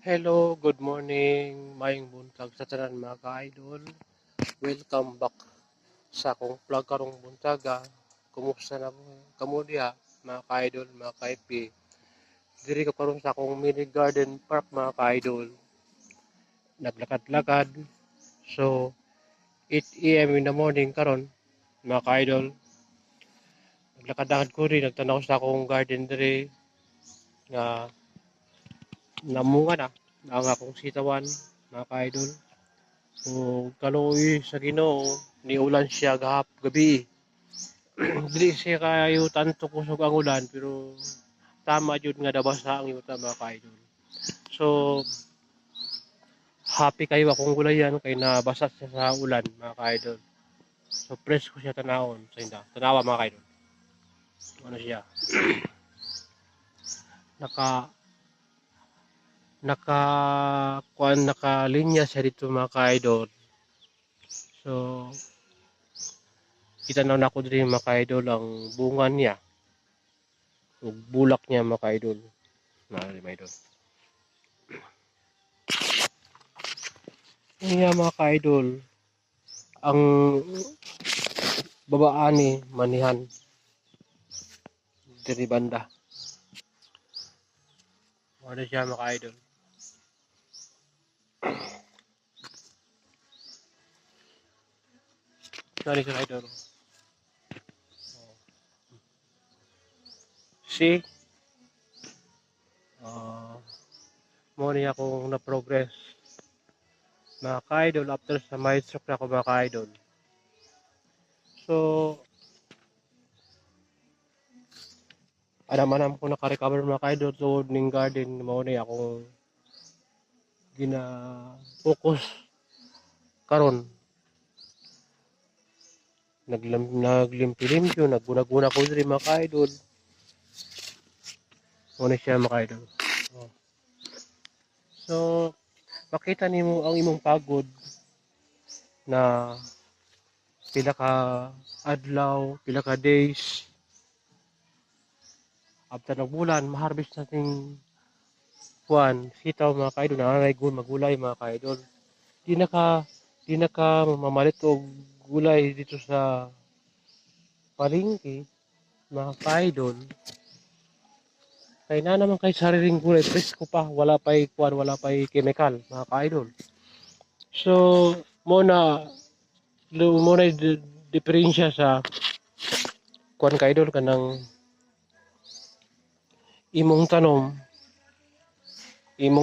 Hello, good morning, mayong buntag sa tanan mga ka-idol. Welcome back sa akong vlog karong buntaga. Kumusta na mo kamo diha mga ka-idol, mga ka-IP? Diri ka karon sa akong mini garden park mga ka-idol. Naglakad-lakad. So 8 AM in the morning karon mga ka-idol. Naglakad-lakad ko rin, nagtanaw sa akong garden diri nga namunga na ang akong sitawan mga ka-idol. So, kaluoy sa Ginoo ni ulan siya gabi. Dili siya kayo tanto kusog ang ulan pero tama jud nga nabasa ang yuta mga ka-idol. So, happy kayo akong gulayan kay nabasa siya sa ulan mga ka-idol. So, fresh ko siya tanawon sa inda. Tanawa mga ka-idol. Ano siya? Naka nakalinya siya dito mga ka-idol. So, kita na ako din mga ka-idol ang bunga niya. Bulak niya mga ka-idol. Mga idol. Kaya mga ka-idol, ang babaan ni manihan dari banda. Ano siya mga ka-idol? Sorry ka idol. See? Mo niya akong na-progress. Mga ka-idol, after sa my stroke na ako mga ka-idol. So, anam-anam ko naka-recover mga ka-idol so ning garden mo niya akong gina-focus karon. Naglimpi-limpyo, nagguna-guna ko diri mga ka-idol. Mo siya mga ka-idol. So, makita nimo ang imong pagod na pila ka adlaw, pila ka days after ng bulan, ma-harvest natin kuan, sitaw mga ka-idol, nanganay magulay mga ka-idol. Di na ka mamalit og gulay dito sa palengke mga ka-idol. Kaya na naman kay sariling gulay, presko pa, wala pa'y kuan, wala pa'y chemical mga ka-idol. So, muna diferensya sa kuan ka-idol kanang imong tanom, imong